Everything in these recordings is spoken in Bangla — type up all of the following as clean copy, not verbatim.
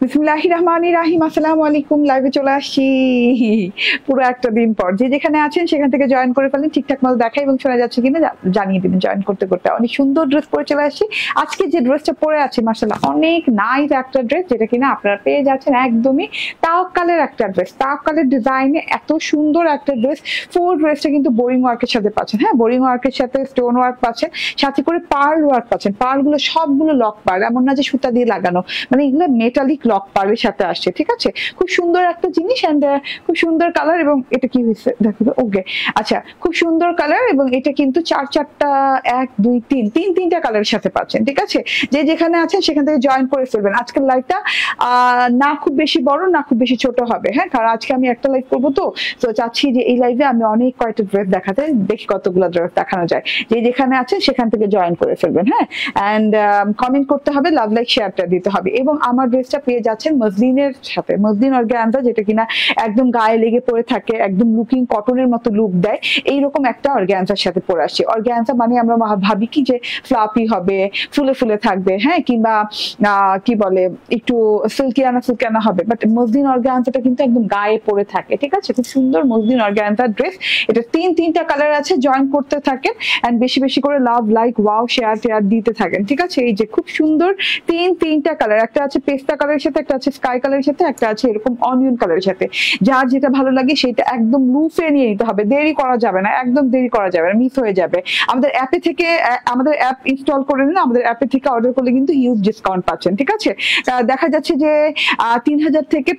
বিসমিল্লাহির রহমানির রহিম। আসসালামু আলাইকুম। লাইভে চলে আসছি পুরো একটা দিন পর। যে যেখানে আছেন সেখান থেকে জয়েন করে ফেলেন। ঠিকঠাক মতো দেখা এবং শোনা যাচ্ছে কিনা জানিয়ে দিবেন। জয়েন করতে করতে অনেক সুন্দর ড্রেস পরে চলে আসছি। আজকে যে ড্রেসটা পরে আছি মাশাআল্লাহ অনেক নাইস একটা ড্রেস, যেটা কিনা আপনারা পেয়ে যাচ্ছেন একদমই তাওয়াক্কালের একটা ড্রেস। তাওয়াক্কালের ডিজাইনে এত সুন্দর একটা ড্রেস। ফুল ড্রেসটা কিন্তু বোরিং ওয়ার্কের সাথে পাচ্ছেন। হ্যাঁ, বোরিং ওয়ার্কের সাথে স্টোন ওয়ার্ক পাচ্ছেন, সাথে করে পার্ল ওয়ার্ক পাচ্ছেন। পার্লগুলো সবগুলো লক পার্ল, এমন না যে সুতা দিয়ে লাগানো, মানে এগুলো মেটালিক লক পার্লের সাথে আসছে। ঠিক আছে, খুব সুন্দর একটা জিনিস এন্ড খুব সুন্দর কালার। এবং এটা কি হয়েছে দেখো, ওকে আচ্ছা, খুব সুন্দর কালার। এবং এটা কিন্তু চারটা 1 2 3 তিনটা কালারের সাথে পাচ্ছেন। ঠিক আছে, যে যেখানে আছেন সেখান থেকে জয়েন করে ফেলবেন। আজকের লাইভটা না খুব বেশি বড় না খুব বেশি ছোট হবে। হ্যাঁ, কারণ আজকে আমি একটা লাইভ করবো, তো চাচ্ছি যে এই লাইভে আমি অনেক কয়েকটা ড্রেস দেখাতে, দেখি কতগুলো ড্রেস দেখানো যায়। যে যেখানে আছেন সেখান থেকে জয়েন করে ফেলবেন। হ্যাঁ, এন্ড কমেন্ট করতে হবে, লাভ লাইক শেয়ারটা দিতে হবে। এবং আমার ড্রেসটা পেয়ে যাচ্ছেন মসলিনের সাথে, মসলিন অর্গানজা, যেটা কিনা একদম গায়ে লেগে পড়ে থাকে, একদম লুকিং কটনের মতো লুক দেয়, এইরকম একটা অর্গানজার সাথে পরে আসছে। অর্গানজা মানে আমরা ভাবি কি যে ফ্লাপি হবে, ফুলে ফুলে থাকবে, হ্যাঁ, কিংবা কি বলে একটু সিল্কিয়ানা হবে, বাট মসলিন অর্গানজাটা কিন্তু একদম গায়ে পড়ে থাকে। ঠিক আছে, খুব সুন্দর মসলিন অর্গানজা ড্রেস। এটা তিনটা কালার আছে। জয়েন করতে থাকেন এন্ড বেশি বেশি করে লাভ লাইক ওয়াও শেয়ার দিতে থাকেন। ঠিক আছে, এই যে খুব সুন্দর তিনটা কালার, একটা আছে পেস্তা কালারের সাথে, একটা আছে স্কাই কালারের সাথে, একটা আছে এরকম অনিয়ন কালারের সাথে। যার যেটা ভালো লাগে সেটা একদম লুফে নিয়ে নিতে হবে, দেরি করা যাবে না, একদম দেরি করা যাবে না, মিস হয়ে যাবে। আমাদের অ্যাপে থেকে, আমাদের অ্যাপ ইনস্টল করে নিন, আমাদের অ্যাপে থেকে অর্ডার করলে কিন্তু হিউজ ডিসকাউন্ট পাচ্ছেন। ঠিক আছে, দেখা যাচ্ছে যে 3000 থেকে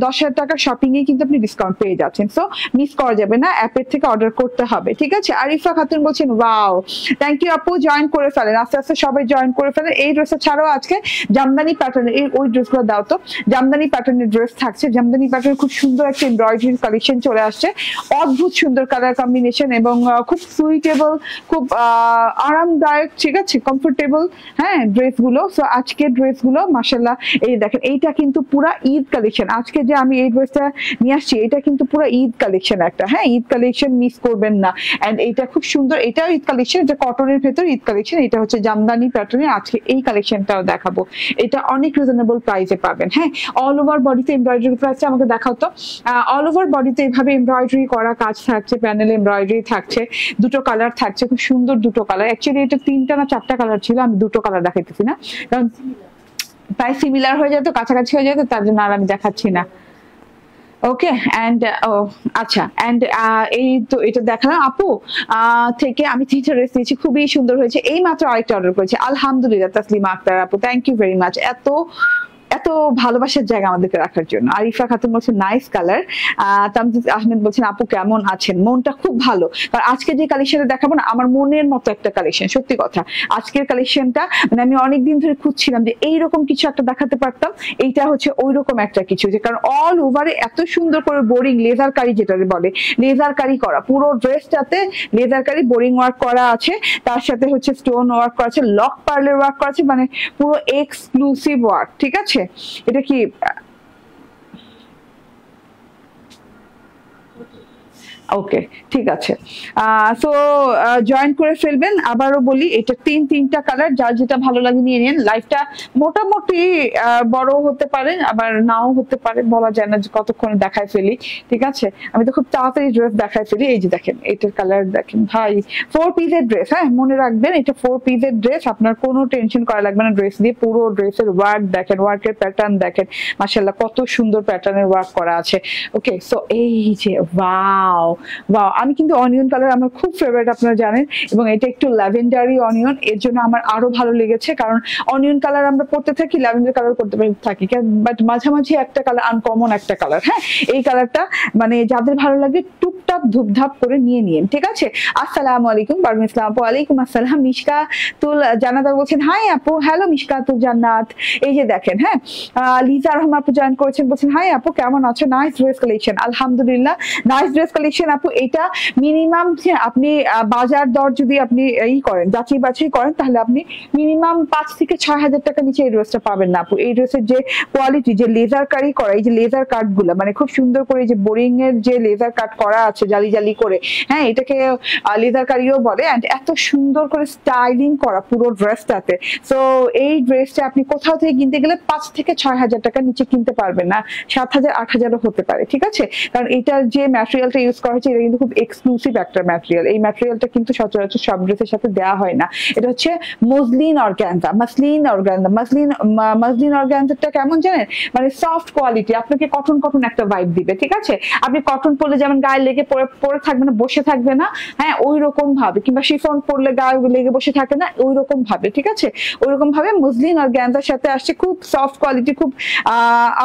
10,000 টাকার শপিং এ কিন্তু আপনি ডিসকাউন্ট পেয়ে যাচ্ছেন। সো মিস করা যাবে না, অ্যাপের থেকে অর্ডার করতে হবে। ঠিক আছে, আরিফা খাতুন বলছেন ওয়াও, থ্যাংক ইউ আপু, জয়েন করে ফেলেন, আস্তে আস্তে সবাই জয়েন করে ফেলেন। এই ড্রেসটা ছাড়াও আজকে জামদানি প্যাটার্নের, ওই ড্রেসগুলো দাও তো, জামদানি প্যাটার্নের ড্রেস থাকছে। জামদানি প্যাটার্ন খুব সুন্দর একটা এমব্রয়ডারি কালেকশন চলে আসছে, অদ্ভুত সুন্দর কালার কম্বিনেশন এবং খুব সুইটেবল, খুব আরামদায়ক। ঠিক আছে, কমফোর্টেবল, হ্যাঁ, ড্রেসগুলো। সো আজকের ড্রেসগুলো মাশাআল্লাহ, এই দেখেন, এইটা কিন্তু পুরা ঈদ কালেকশন। আজকে যে আমি এই ড্রেসটা নিয়ে আসছি, এটা কিন্তু পুরো ঈদ কালেকশন একটা। হ্যাঁ, ঈদ কালেকশন মিস করবেন না। এন্ড এইটা খুব সুন্দর, এটাও ঈদ কালেকশন, এটা কটনের ভেতর ঈদ কালেকশন। এটা হচ্ছে জামদানি প্যাটার্নে আজকে এই কালেকশনটাও দেখাবো। এটা অনেক রিজনেবল প্রাইসে পাবেন। হ্যাঁ, অল ওভার বডিতে এমব্রয়ডারি প্রাইসটা আমাকে দেখাও তো। অল ওভার বডিতে এইভাবে এমব্রয়ডারি করা কাজ থাকছে, প্যানেল এমব্রয়ডারি থাকছে, দুটো কালার থাকছে, খুব সুন্দর দুটো কালার। অ্যাকচুয়ালি এটা 3টা না 4টা কালার ছিল, আমি দুটো কালার দেখাইতেছি না, কারণ প্রায় সিমিলার হয়ে যেত, কাছাকাছি হয়ে যেত, তার জন্য আর আমি দেখাচ্ছি না। ওকে, এন্ড আচ্ছা, এন্ড এই তো এটা দেখালাম আপু থেকে আমি 3টা ড্রেস নিয়েছি, খুবই সুন্দর হয়েছে। এই মাত্র আরেকটা অর্ডার করেছি, আলহামদুলিল্লাহ। তাসলিমা আক্তার আপু, থ্যাংক ইউ ভেরি মাচ, এত ভালোবাসার জায়গা আমাদেরকে রাখার জন্য। আরিফা খাতুন বলছেন নাইস কালার। তামজিদ আহমেদ বলছেন আপু কেমন আছেন? মনটা খুব ভালো, কারণ আজকে যে কালেকশনটা দেখাবো না, আমার মনের মতো একটা কালেকশন। সত্যি কথা, আজকের কালেকশনটা মানে আমি অনেকদিন ধরে খুঁজছিলাম যে এইরকম কিছু একটা দেখাতে পারতাম। এইটা হচ্ছে ওইরকম একটা কিছু, যে কারণ অল ওভারে এত সুন্দর করে বোরিং লেজার কারি, যেটা বলে লেজার কারি করা, পুরো ড্রেসটাতে লেজার কারি বোরিং ওয়ার্ক করা আছে, তার সাথে হচ্ছে স্টোন ওয়ার্ক করা আছে, লক পার্লের ওয়ার্ক করা আছে, মানে পুরো এক্সক্লুসিভ ওয়ার্ক। ঠিক আছে, এটা কি ওকে, ঠিক আছে। সো জয়েন করে ফেলবেন। আবারও বলি, এটা তিনটা কালার, যার যেটা ভালো লাগে নিয়ে নিন। লাইফটা মোটামুটি বড় হতে পারে, আবার নাও হতে পারে, বলা যায় না যে কতক্ষণে দেখায় ফেলি। ঠিক আছে, আমি তো খুব তাড়াতাড়ি ড্রেস দেখায় ফেলি। এই যে দেখেন, এটার কালার দেখেন ভাই, 4 পিসের ড্রেস। হ্যাঁ, মনে রাখবেন এটা 4 পিসের ড্রেস, আপনার কোনো টেনশন করা লাগবে না ড্রেস দিয়ে। পুরো ড্রেসের ওয়ার্ক দেখেন, ওয়ার্কের প্যাটার্ন দেখেন, মাশাআল্লাহ কত সুন্দর প্যাটার্নের ওয়ার্ক করা আছে। ওকে, সো এই যে ওয়াও, আমি কিন্তু অনিয়ন কালার আমার খুব ফেভারিট, আপনারা জানেন। এবং এটা একটু ল্যাভেন্ডারি অনিয়ন, এর জন্য আমার আরো ভালো লেগেছে, কারণ অনিয়ন কালার আমরা পড়তে থাকি, ল্যাভেন্ডার কালার করতে থাকি, বাট মাঝামাঝি একটা কালার, আনকমন একটা কালার। হ্যাঁ, এই কালারটা মানে যাদের ভালো লাগে টুকটাক ধুপধাপ করে নিয়ে নিন। ঠিক আছে, আসসালামু আলাইকুম পারভিন ইসলাম আপু। ওয়ালাইকুম আসসালাম। মিশকাতুল জান্নাত বলছেন হাই আপু। হ্যালো মিশকাতুল জান্নাত। এই যে দেখেন, হ্যাঁ, লিজা রহমান আপু জয়েন করেছেন, বলছেন হাই আপু কেমন আছো? নাইস ড্রেস কালেকশন, আলহামদুলিল্লাহ। নাইস ড্রেস কালেকশন আপু এটা মিনিমাম আপনি বাজার দর যদি আপনি করেন, যাচাই বাছাই করেন, তাহলে আপনি মিনিমাম 5 থেকে 6,000 টাকা নিচে এই ড্রেসটা পাবেন না আপু। এই ড্রেসের যে কোয়ালিটি, যে লেজার কারি করা, এই যে লেজার কাট গুলা, মানে খুব সুন্দর করে যে বোরিং এর যে লেজার কাট করা আছে জালি জালি করে, হ্যাঁ এটাকে লেজার কারিও বলে, এন্ড এত সুন্দর করে স্টাইলিং করা পুরো ড্রেসটাতে। সো এই ড্রেসটা আপনি কোথাও থেকে কিনতে গেলে 5 থেকে 6,000 টাকা নিচে কিনতে পারবেন না, 7,000 8,000ও হতে পারে, ঠিক আছে? কারণ এটার যে ম্যাটেরিয়ালটা ইউজ করা হয়েছে এটা কিন্তু খুব এক্সক্লুসিভ একটা ম্যাটেরিয়াল। এই ম্যাটেরিয়ালটা কিন্তু সচরাচর সব ড্রেসের সাথে দেওয়া হয় না। এটা হচ্ছে মসলিন অর্গানজা, মসলিন অর্গানজাটা কেমন জানেন, মানে সফট কোয়ালিটি, আপনাকে কটন কটন একটা ভাইব দিবে, ঠিক আছে? আপনি কটন পরলে যেমন গায়ে লেগে পরে থাকবে না, বসে থাকবে না, হ্যাঁ ওই রকম ভাবে, কিংবা শিফন পরলে গায়ে লেগে বসে থাকে না, ওই রকম ভাবে, ঠিক আছে? ওই রকম ভাবে মসলিন অর্গানজার সাথে আসছে, খুব সফট কোয়ালিটি, খুব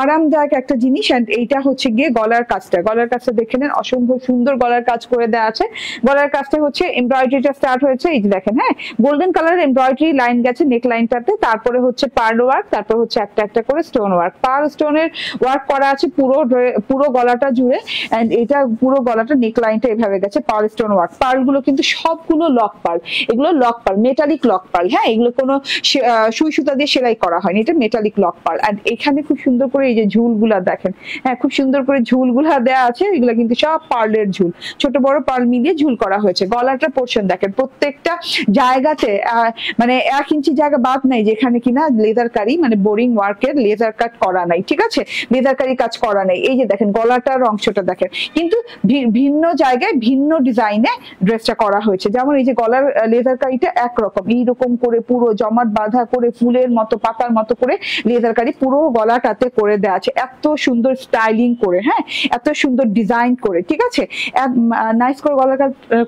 আরামদায়ক একটা জিনিস। এন্ড এইটা হচ্ছে গিয়ে গলার কাজটা দেখে নেন, অসম্ভব সুন্দর গলার কাজ করে দেওয়া আছে। গলার কাজটা হচ্ছে এমব্রয়ডারিটা স্টার্ট হয়েছে, এই যে দেখেন, হ্যাঁ গোল্ডেন কালার এমব্রয়ডারি লাইন গেছে নেক লাইনটাতে, তারপরে হচ্ছে পার্ল ওয়ার্ক, তারপর হচ্ছে একটা একটা করে স্টোন ওয়ার্ক, পার্ল স্টোনের ওয়ার্ক করা আছে পুরো গলাটা জুড়ে। এন্ড এটা পুরো গলাটা নেক লাইনটা এভাবে গেছে পার্ল স্টোন ওয়ার্ক। পার্ল গুলো কিন্তু সবগুলো লক পার্ল, এগুলো lock pearl, metallic lock pearl, হ্যাঁ এগুলো কোনো সুই সুতা দিয়ে সেলাই করা হয়নি, এটা মেটালিক লক পার্ল। এন্ড এখানে খুব সুন্দর করে এই যে ঝুলগুলা দেখেন, হ্যাঁ খুব সুন্দর করে ঝুলগুলা দেওয়া আছে, এগুলো কিন্তু সব পার্লের ঝুল, ছোট বড় পার্ল মিলিয়ে ঝুল করা হয়েছে। গলাটা পোর্শন দেখেন, প্রত্যেকটা জায়গাতে মানে 1 ইঞ্চি জায়গা বাদ নাই যেখানে কিনা লেজার কারি, মানে বোরিং ওয়ার্কের লেজার কাট করা নাই, ঠিক আছে? লেজার কারি কাজ করা নাই। এই যে দেখেন গলাটার অংশটা দেখেন, কিন্তু ভিন্ন জায়গায় ভিন্ন ডিজাইনে ড্রেসটা করা হয়েছে। যেমন এই যে গলার লেজার কারিটা একরকম, এইরকম করে পুরো জমাট বাঁধা করে ফুলের মতো পাতার মতো করে লেজার কারি পুরো গলাটাতে করে দেওয়া আছে, এত সুন্দর স্টাইলিং করে, হ্যাঁ এত সুন্দর ডিজাইন করে, ঠিক আছে? নাইস করে গলা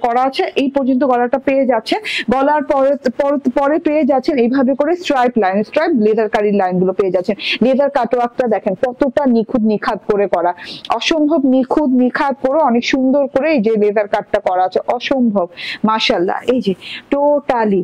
করা আছে। এই পর্যন্ত গলাটা পেয়ে যাচ্ছেন, গলার পরে পেয়ে যাচ্ছেন এইভাবে করে স্ট্রাইপ লেজার কারির লাইন গুলো পেয়ে যাচ্ছেন। লেজার কাটওয়ার্কটা দেখেন কতটা নিখুঁত নিখাত করে করা, অসম্ভব নিখুঁত নিখাত করে অনেক সুন্দর করে এই যে লেজার কাটটা করা আছে, অসম্ভব মাশাআল্লাহ। এই যে টোটালি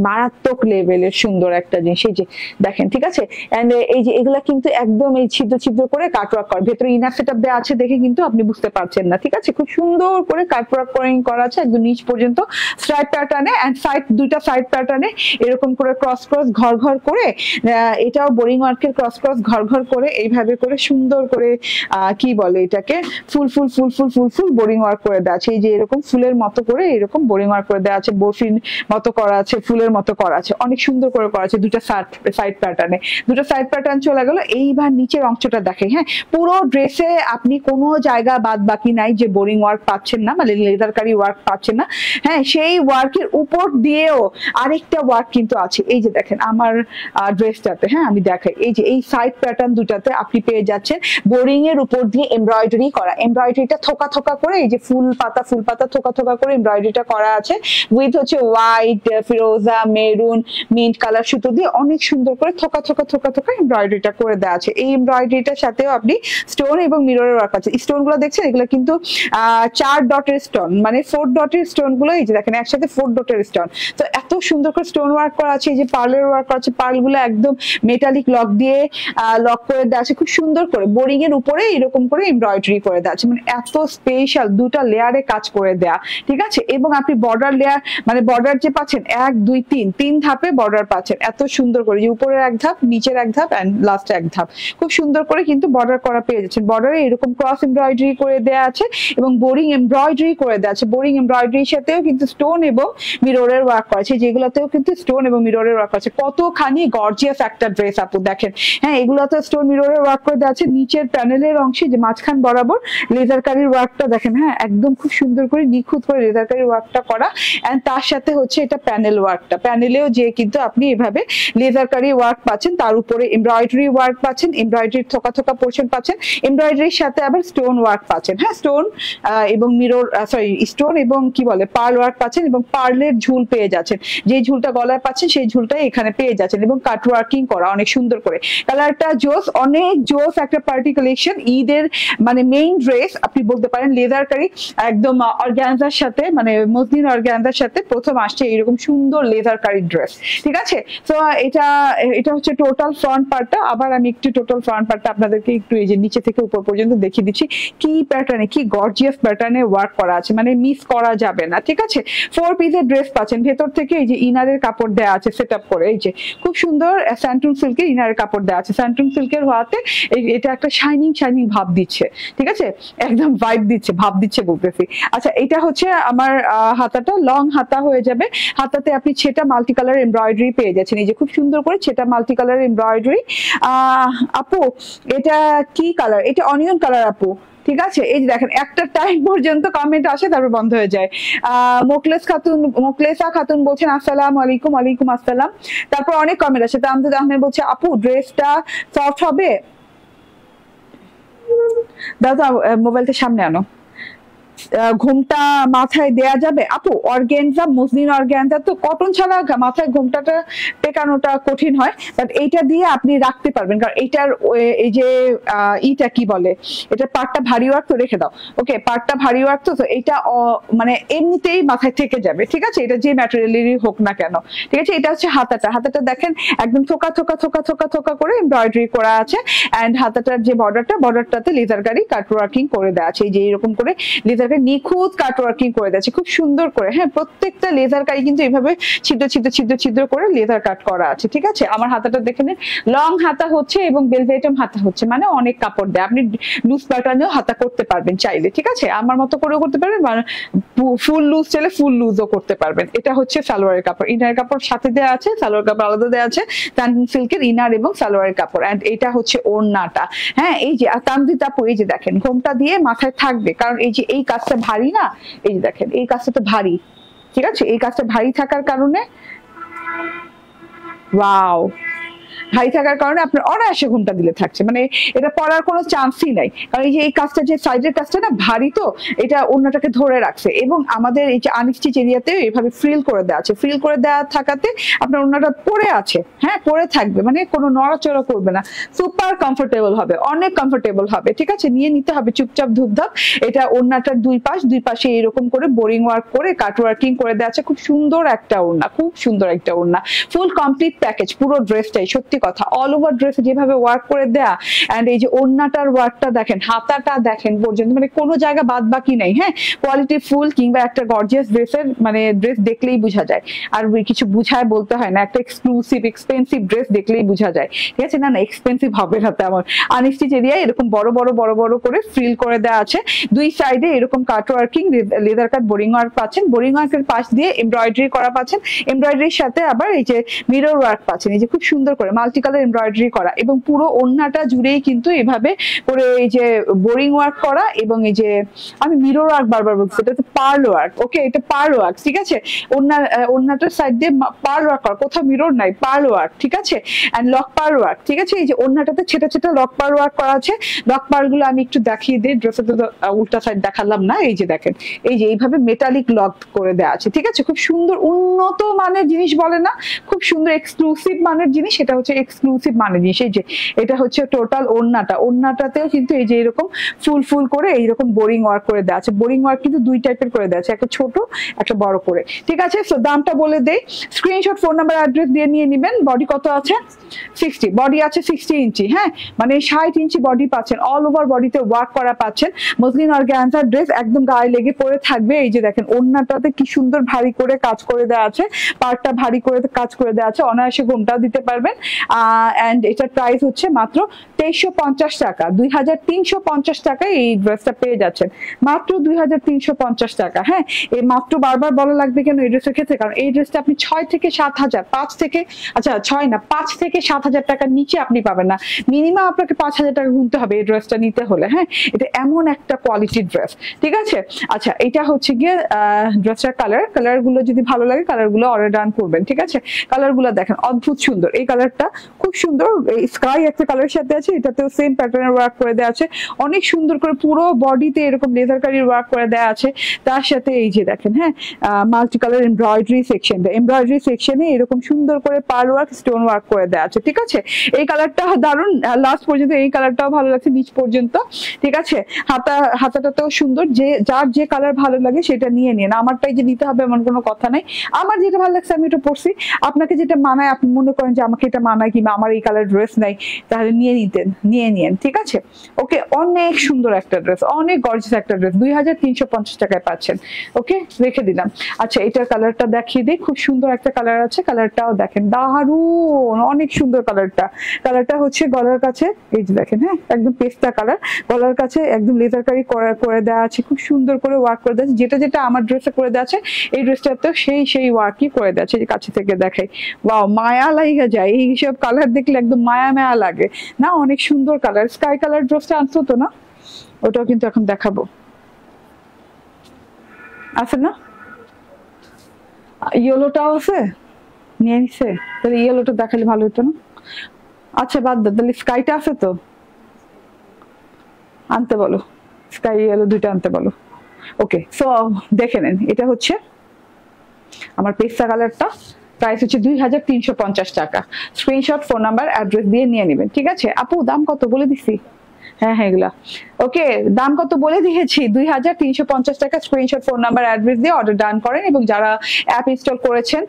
মারাত্মক লেভেলের সুন্দর একটা জিনিস, এই যে দেখেন, ঠিক আছে? এন্ড এই যে এগুলা কিন্তু একদম এই ছিদ্র ছিদ্র করে কাটওয়ার্ক করা, ভেতরে ইনার সেটআপ দেওয়া আছে দেখে কিন্তু আপনি বুঝতে পারছেন না, ঠিক আছে? খুব সুন্দর করে কাটওয়ার্ক করা আছে একদম নিচ পর্যন্ত স্ট্রাইপ প্যাটার্নে, এন্ড দুইটা সাইড প্যাটার্নে এরকম করে ক্রস ঘর ঘর করে, এটাও বোরিং ওয়ার্কের ক্রস ঘর ঘর করে এইভাবে করে সুন্দর করে কি বলে এটাকে, ফুল বোরিং ওয়ার্ক করে দেওয়া আছে। এই যে এরকম ফুলের মতো করে এরকম বোরিং ওয়ার্ক করে দেওয়া আছে, বরফির মতো করা আছে, ফুলের মতো করা আছে, অনেক সুন্দর করে করা আছে দুটো সাইড প্যাটার্নে, দুটো সাইড প্যাটার্ন চলে গেল। এইবার নিচের অংশটা দেখেন, হ্যাঁ পুরো ড্রেসে আপনি কোনো জায়গা বাদ বাকি নাই যে বোরিং ওয়ার্ক পাচ্ছেন না, মানে লেজার কারি ওয়ার্ক পাচ্ছেন না, হ্যাঁ সেই ওয়ার্কের উপর দিয়েও আরেকটা ওয়ার্ক কিন্তু আছে। এই যে দেখেন আমার ড্রেসটাতে, হ্যাঁ আমি দেখাই, এই যে এই সাইড প্যাটার্ন দুটাতে আপনি পেয়ে যাচ্ছেন বোরিং এর উপর দিয়ে এমব্রয়ডারি করা, এমব্রয়ডারিটা থোকা করে এই যে ফুল পাতা থোকা করে এমব্রয়ডারিটা করা আছে, উইথ হচ্ছে হোয়াইট, ফিরোজা, মেরুন, মিন্ট কালার সুতো দিয়ে অনেক সুন্দর করে থোকা এমব্রয়ডারিটা করে দেওয়া আছে। এই এমব্রয়ডারিটার সাথেও আপনি স্টোন এবং মিররের ওয়ার্ক আছে। স্টোন গুলো দেখছেন, এগুলো কিন্তু 4 ডটের স্টোন, মানে 4 ডটের স্টোন গুলো এই যে দেখেন একসাথে 4 ডটের স্টোন। তো এত সুন্দর করে স্টোন ওয়ার্ক করা আছে, এই যে পার্লের ওয়ার্ক করা আছে, পার্ল গুলো একদম মেটালিক লক দিয়ে লক করে দেওয়া আছে, খুব সুন্দর করে বোরিং এর উপরে এরকম করে এমব্রয়ডারি করে দেওয়া আছে, মানে এত স্পেশাল, দুটা লেয়ারে কাজ করে দেয়া, ঠিক আছে? এবং আপনি বর্ডার লেয়ার, মানে বর্ডার যে পাচ্ছেন 1 2 3 ধাপে বর্ডার পাচ্ছেন, এত সুন্দর করে, যে উপরের এক ধাপ, নিচের এক ধাপ, এন্ড লাস্টে এক ধাপ, খুব সুন্দর করে কিন্তু বর্ডার করা পেয়ে যাচ্ছেন। বর্ডারে এরকম ক্রস এমব্রয়ডারি করে দেওয়া আছে এবং বোরিং এমব্রয়ডারি করে দেওয়া আছে। বোরিং এমব্রয়ডারির সাথেও কিন্তু স্টোন এবং মিররের ওয়ার্ক করা আছে, যেগুলোতেও কিন্তু স্টোন এবং মিররের ওয়ার্ক আছে। কতখানি গর্জিয়াস একটা ড্রেস আপু দেখেন, হ্যাঁ এগুলোতে স্টোন মিররের ওয়ার্ক করে দেওয়া আছে। নিচের প্যানেলের অংশে যে মাঝখান বরাবর লেজার কারির ওয়ার্কটা দেখেন, হ্যাঁ একদম খুব সুন্দর করে নিখুঁত করে লেজার কারির ওয়ার্কটা করা, এন্ড তার সাথে হচ্ছে এটা প্যানেল ওয়ার্কটা, প্যানেলেও যে কিন্তু আপনি এভাবে লেজার কারি ওয়ার্ক পাচ্ছেন, তার উপরে এমব্রয়ডারি ওয়ার্ক পাচ্ছেন, এমব্রয়ডারির থোকা পোর্শন পাচ্ছেন, এমব্রয়ডারির সাথে আবার স্টোন ওয়ার্ক পাচ্ছেন, হ্যাঁ স্টোন এবং স্টোন এবং কি বলে পার্ল ওয়ার্ক পাচ্ছেন, এবং পার্লের ঝুল পেয়ে যাচ্ছেন, যে ঝুলটা গলায় পাচ্ছেন সেই ঝুলটাই এখানে পেয়ে যাচ্ছেন, এবং কাট ওয়ার্কিং করা অনেক সুন্দর করে। কালারটা জোস, অনেক জোস একটা পার্টি কালেকশন, ঈদের মানে মেইন ড্রেস আপনি বলতে পারেন। লেজার কারি একদম অর্গানজার সাথে, মানে মসলিন অর্গানজার সাথে প্রথম আসছে এরকম সুন্দর লেদার কারি ড্রেস, ঠিক আছে। তো এটা এটা হচ্ছে টোটাল ফ্রন্ট পার্টটা। আবার আমি একটু টোটাল ফ্রন্ট পার্টটা আপনাদেরকে একটু এই যে নিচে থেকে উপর পর্যন্ত দেখিয়ে দিচ্ছি কি প্যাটার্নে, কি গর্জিয়াস প্যাটার্নে ওয়ার্ক করা আছে, মানে মিস করা যাবে না, ঠিক আছে। 4 পিসের ড্রেস পাচ্ছেন, ভেতর থেকে এই যে ইনারের কাপড় দেওয়া আছে সেট আপ করে, এই যে খুব সুন্দর স্যান্টুন সিল্কের ইনারের কাপড় দেওয়া আছে। স্যান্টুন সিল্কের হওয়াতে এটা একটা শাইনিং শাইনিং ভাব দিচ্ছে, ঠিক আছে, একদম ভাইব দিচ্ছে, ভাব দিচ্ছে বলতেছি। আচ্ছা, এটা হচ্ছে আমার হাতাটা লং হাতা হয়ে যাবে। হাতাতে আপনি ছেটা মাল্টি কালার এমব্রয়ডারি পেয়ে যাচ্ছেন, এই যে খুব সুন্দর করে ছেটা মাল্টি কালার এমব্রয়ডারি। আপু এটা কি কালার? এটা অনিয়ন কালার আপু, ঠিক আছে। এই যে দেখেন একটা টাইম পর্যন্ত কমেন্ট আসে তারপর বন্ধ হয়ে যায়। মোকলেসা খাতুন বলছেন আসসালামু আলাইকুম। ওয়ালাইকুম আসসালাম। তারপর অনেক কমেন্ট আসে। তামজিদ আহমেদ বলছে আপু ড্রেসটা সফট হবে। দাদা মোবাইলটা সামনে আনো। ঘুমটা মাথায় দেয়া যাবে আপু? অর্গানজা, মসলিন অর্গানজা তো কটন ছাড়া মাথায় ঘুমটাটা টেকানোটা কঠিন হয়, বাট এইটা দিয়ে আপনি রাখতে পারবেন, কারণ এইটার এই যে ইটা কি বলে, এটা পার্টটা ভারী ওয়ার্ক তো, রেখে দাও। ওকে, পার্টটা ভারী ওয়ার্ক তো এইটা মানে এমনিতেই মাথায় থেকে যাবে, ঠিক আছে, এটা যে ম্যাটেরিয়ালেরই হোক না কেন, ঠিক আছে। এটা হচ্ছে হাতাটা। হাতাটা দেখেন একদম থোকা থোকা থোকা থোকা থোকা করে এমব্রয়ডারি করা আছে। এন্ড হাতাটার যে বর্ডারটাতে লেজার কারি কাট ওয়ার্কিং করে দেওয়া আছে, এই যে এরকম করে লেজার নিখুঁত কাট ওয়ার্কিং করে দিয়েছে, খুব সুন্দর করে। হ্যাঁ, প্রত্যেকটা লেজার কারি কিন্তু এইভাবে ছিদ্র ছিদ্র ছিদ্র ছিদ্র করে লেজার কাট করা আছে, ঠিক আছে। আমার হাতাটা দেখে নিন, লং হাতা হচ্ছে এবং বেলভেটম হাতা হচ্ছে, মানে অনেক কাপড় দেয়। আপনি লুজ প্যাটার্নেও হাতা করতে পারবেন চাইলে, ঠিক আছে, আমার মতো করেও করতে পারবেন, ফুল লুজ চাইলে ফুল লুজও করতে পারবেন। এটা হচ্ছে সালোয়ারের কাপড়, ইনারের কাপড় সাথে দেওয়া আছে, সালোয়ার কাপড় আলাদা দেওয়া আছে, তানজিম সিল্কের ইনার এবং সালোয়ারের কাপড়। এন্ড এটা হচ্ছে ওড়নাটা। হ্যাঁ, এই যে তানজিদ আপু এই যে দেখেন ঘোমটা দিয়ে মাথায় থাকবে, কারণ এই যে এই কাজটা ভারী না, এই যে দেখেন এই কাজটা তো ভারী, ঠিক আছে, এই কাজটা ভারী থাকার কারণে, ওয়াও, ভারী থাকার কারণে আপনার অনায়াসে ঘুমটা দিলে থাকছে, মানে এটা পড়ার কোনো চান্সই নাই, কারণ এই যে এই কাজটা, যে সাইডের কাজটা না ভারী, তো এটা ওড়নাটাকে ধরে রাখছে। এবং আমাদের এই যে আনস্টিচ এরিয়াতে এইভাবে ফ্রিল করে দেওয়া আছে, ফ্রিল করে দেওয়া থাকাতে আপনার ওড়নাটা পরে আছে, হ্যাঁ পরে থাকবে, মানে কোনো নড়াচড়া করবে না, সুপার কমফোর্টেবল হবে, অনেক কমফোর্টেবল হবে, ঠিক আছে। নিয়ে নিতে হবে চুপচাপ ধুপধাপ। এটা ওড়নাটার দুই পাশে এরকম করে বোরিং ওয়ার্ক করে কাট ওয়ার্কিং করে দেওয়া আছে, খুব সুন্দর একটা ওড়না, খুব সুন্দর একটা ওড়না, ফুল কমপ্লিট প্যাকেজ পুরো ড্রেসটাই। সত্যি কথা, অল ওভার ড্রেসে যেভাবে ওয়ার্ক করে দেয়া, এন্ড এই যে ওড়নাটার ওয়ার্কটা দেখেন, হাতাটা দেখেন পর্যন্ত, মানে কোনো জায়গা বাদ বাকি নাই। হ্যাঁ, কোয়ালিটি ফুল কিংবা একটা গর্জিয়াস ড্রেসের মানে ড্রেস দেখলেই বোঝা যায়, আর কিছু বুঝায় বলতে হয় না, একটা এক্সক্লুসিভ এক্সপেন্সিভ ড্রেস দেখলেই বোঝা যায়, ঠিক আছে। না না, এক্সপেন্সিভ হবে না তেমন। আনস্টিচ এরিয়ায় এরকম বড় বড় বড় বড় করে ফ্রিল করে দেওয়া আছে, দুই সাইডে এরকম কাট ওয়ার্কিং লেদার কাট বোরিং ওয়ার্ক পাচ্ছেন, বোরিং ওয়ার্কের পাশ দিয়ে এমব্রয়ডারি করা পাচ্ছেন, এমব্রয়ডারির সাথে আবার এই যে মিরর ওয়ার্ক পাচ্ছেন, এই যে খুব সুন্দর করে মাল্টি কালার এমব্রয়ডারি করা, এবং পুরো ওড়নাটা জুড়েই কিন্তু এভাবে করে এই যে বোরিং ওয়ার্ক করা, এবং এই যে আমি মিরর ওয়ার্ক বারবার বলছি, এটা তো পার্ল ওয়ার্ক, ওকে, এটা পার্ল ওয়ার্ক, ঠিক আছে। ওড়নাটার সাইড দিয়ে পার্ল ওয়ার্ক করা, কোথাও মিরর নাই, পার্ল ওয়ার্ক, ঠিক আছে। এন্ড লক পার্ল ওয়ার্ক, ঠিক আছে। এই যে ওড়নাটাতে ছেটা ছেটা লক পার্ল ওয়ার্ক করা আছে। লক পার্ল গুলো আমি একটু দেখিয়ে দিই, ড্রেসে তো উল্টা সাইড দেখালাম না, এই যে দেখেন, এই যে এইভাবে মেটালিক লক করে দেওয়া আছে, ঠিক আছে। খুব সুন্দর উন্নত মানের জিনিস বলে না, খুব সুন্দর এক্সক্লুসিভ মানের জিনিস, এটা হচ্ছে এক্সক্লুসিভ মানের জিনিস। এই যে এটা হচ্ছে টোটাল ওড়নাটাতেও কিন্তু এই যে এরকম ফুল ফুল করে এইরকম বোরিং ওয়ার্ক করে দেওয়া আছে। বোরিং ওয়ার্ক কিন্তু দুই টাইপের করে দেওয়া আছে, একটা ছোট একটা বড় করে, ঠিক আছে। সো দামটা বলে দেই, স্ক্রিনশট, ফোন নাম্বার, অ্যাড্রেস দিয়ে নিয়ে নেবেন। বডি কত আছে? 60, বডি আছে 60 ইঞ্চি, হ্যাঁ, মানে 60 ইঞ্চি বডি পাচ্ছেন, অল ওভার বডিতে ওয়ার্ক করা পাচ্ছেন। মসলিন অর্গানজার ড্রেস একদম গায়ে লেগে পরে থাকবে। এই যে দেখেন ওড়নাটাতে কি সুন্দর ভারী করে কাজ করে দেওয়া আছে, পার্টটা ভারী করে কাজ করে দেওয়া আছে, অনায়াসে ঘুমটাও দিতে পারবেন। এন্ড এটার প্রাইস হচ্ছে মাত্র 2350 টাকা, 2350 টাকায় এই ড্রেসটা পেয়ে যাচ্ছেন, মাত্র 2350 টাকা। হ্যাঁ, এই মাত্র বারবার বলা লাগবে কেন এই ড্রেসের ক্ষেত্রে, কারণ এই ড্রেসটা আপনি 6 থেকে 7,000, 5 থেকে, আচ্ছা 6 না, 5 থেকে 7,000 টাকার নিচে আপনি পাবেন না, মিনিমাম আপনাকে 5,000 টাকা গুনতে হবে এই ড্রেসটা নিতে হলে। হ্যাঁ, এটা এমন একটা কোয়ালিটির ড্রেস, ঠিক আছে। আচ্ছা, এটা হচ্ছে গিয়ে ড্রেসটার কালার গুলো যদি ভালো লাগে কালার গুলো অর্ডার ডান করবেন, ঠিক আছে। কালার গুলো দেখেন অদ্ভুত সুন্দর, এই কালারটা খুব সুন্দর, স্কাই একটা কালার সাথে আছে, এটাতেও সেম প্যাটার্নের ওয়ার্ক করে দেওয়া আছে, অনেক সুন্দর করে পুরো বডিতে এরকম লেজার কারির ওয়ার্ক করে দেওয়া আছে। তার সাথে এই যে দেখেন, হ্যাঁ, মাল্টি কালার এমব্রয়ডারি সেকশনে এরকম সুন্দর করে পার্ল ওয়ার্ক, স্টোন ওয়ার্ক করে দেওয়া আছে, ঠিক আছে। এই কালারটা দারুন, লাস্ট পর্যন্ত এই কালারটাও ভালো লাগছে নিচ পর্যন্ত, ঠিক আছে। হাতাটাও সুন্দর, যে যার যে কালার ভালো লাগে সেটা নিয়ে নিন, আমারটাই যে নিতে হবে এমন কোনো কথা নাই। আমার যেটা ভালো লাগছে আমি এটা পরছি, আপনাকে যেটা মানায়, আপনি মনে করেন যে আমাকে এটা মানায় কিংবা আমার এই কালার ড্রেস নাই, তাহলে নিয়ে নিন, ঠিক আছে। ওকে, অনেক সুন্দর একটা ড্রেস, অনেক গর্জিয়াস একটা ড্রেস, 2350 টাকায় পাচ্ছেন। ওকে, রেখে দিলাম। আচ্ছা, এটার কালারটা দেখিয়ে দিই, খুব সুন্দর একটা কালার আছে, কালারটাও দেখেন দারুন, অনেক সুন্দর কালারটা হচ্ছে গলার কাছে, এই যে দেখেন, হ্যাঁ একদম পেস্তা কালার, গলার কাছে একদম লেজার কারি করে দেওয়া আছে, খুব সুন্দর করে ওয়ার্ক করে দেওয়া আছে, যেটা আমার ড্রেসে করে দেওয়া আছে এই ড্রেসটাতেও সেই ওয়ার্কই করে দেওয়া আছে। কাছে থেকে দেখাই, ওয়াও, মায়া লাগা যায়, এইসব কালার দেখলে একদম মায়া লাগে না, অনেক সুন্দর কালার। স্কাই কালার ড্রেসটা আনছো তো না, ওটাও কিন্তু এখন দেখাবো, আছে না, ইয়েলোটাও আছে, নিয়ে নিছে, তাহলে ইয়েলোটা দেখালে ভালো হতো না। আচ্ছা বাদ দাও, তাহলে স্কাইটা আছে তো, আনতে বলো, স্কাই ইয়েলো দুইটা আনতে বলো। ওকে, সো দেখে নেন, এটা হচ্ছে আমার পেস্তা কালারটা, প্রাইস হচ্ছে 2350 টাকা। স্ক্রিনশট, ফোন নাম্বার, অ্যাড্রেস দিয়ে নিয়ে নেবেন, ঠিক আছে। আপু দাম কত বলে দিছি? হ্যাঁ এগুলা ওকে, দাম কত বলে দিয়েছি, 2350 টাকা। স্ক্রিনশট, ফোন নাম্বার, অ্যাড্রেস দিয়ে অর্ডার ডান করেন, এবং যারা অ্যাপ ইনস্টল করেছেন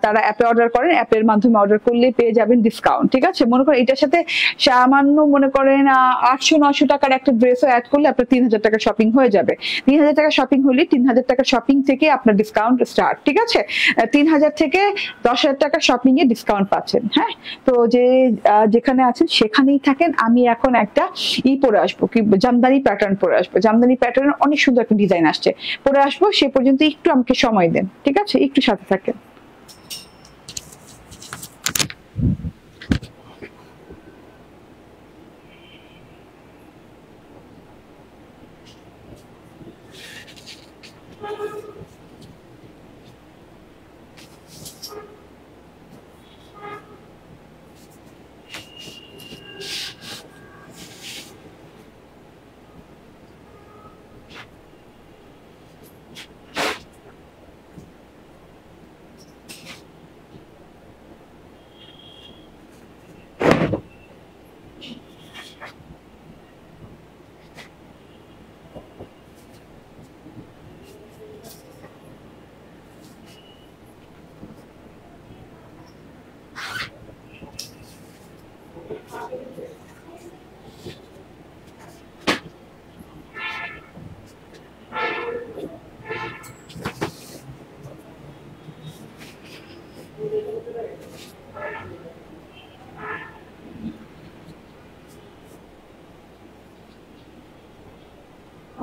তারা অ্যাপে অর্ডার করেন, অ্যাপের মাধ্যমে অর্ডার করলে পেয়ে যাবেন ডিসকাউন্ট, ঠিক আছে। মনে করেন এটার সাথে সামান্য মনে করেন 800-900 টাকার একটা ড্রেসও অ্যাড করলে আপনার 3000 টাকা শপিং হয়ে যাবে। 3000 টাকা শপিং হলে 3000 টাকা শপিং থেকে আপনার ডিসকাউন্ট স্টার্ট, ঠিক আছে। 3000 থেকে 10,000 টাকা শপিং এ ডিসকাউন্ট পাচ্ছেন, হ্যাঁ। তো যেখানে আছেন সেখানেই থাকেন। আমি এখন একটা পরে আসবো, কি জামদানি প্যাটার্ন পরে আসবো, জামদানি প্যাটার্ন অনেক সুন্দর একটা ডিজাইন আসছে, পরে আসবো। সে পর্যন্ত একটু আমাকে সময় দেন, ঠিক আছে, একটু সাথে থাকেন।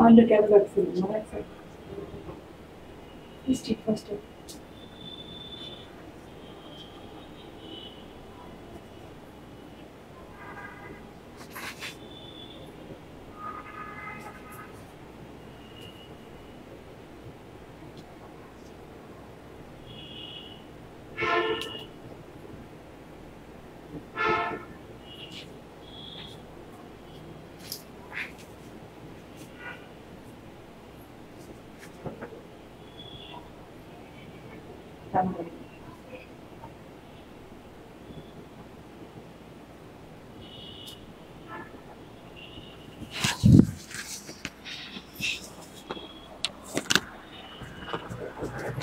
On the camera, please take first step.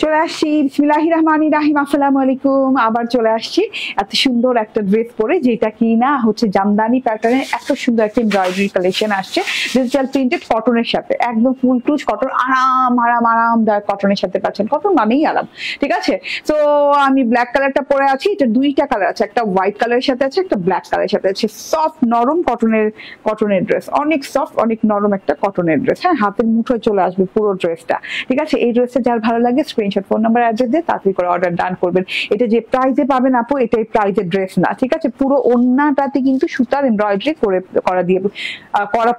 চলে আসছি, বিসমিল্লাহির রহমানির রহিম, আসসালামু আলাইকুম। আবার চলে আসছি এত সুন্দর একটা ড্রেস পরে, যেটা কি না হচ্ছে জামদানি প্যাটার্নের এত সুন্দর একটা এমব্রয়ডারি কালেকশন আসছে, ডিজিটাল প্রিন্টেড কটনের সাথে, একদম ফুল টুচ কটন, আরামদায়ক কটনের সাথে পাচ্ছেন। কটন মানেই আরাম, ঠিক আছে। তো আমি ব্ল্যাক কালারটা পরে আছি, এটা দুইটা কালার আছে, একটা হোয়াইট কালারের সাথে আছে, একটা ব্ল্যাক কালারের সাথে আছে। সফট নরম কটনের ড্রেস, অনেক সফট, অনেক নরম একটা কটনের ড্রেস, হ্যাঁ, হাতের মুঠোয় চলে আসবে পুরো ড্রেসটা, ঠিক আছে। এই ড্রেসটা যার ভালো লাগে স্ক্রিনশট, ফোন নাম্বার, অ্যাড্রেস দিয়ে তাড়াতাড়ি করে অর্ডার ডান করবেন। এটা যে প্রাইজে পাবেন আপু, এটাই প্রাইজের ড্রেস না, ঠিক আছে। পুরো ওন্নাটাতে কিন্তু সুতার এমব্রয়ডারি করা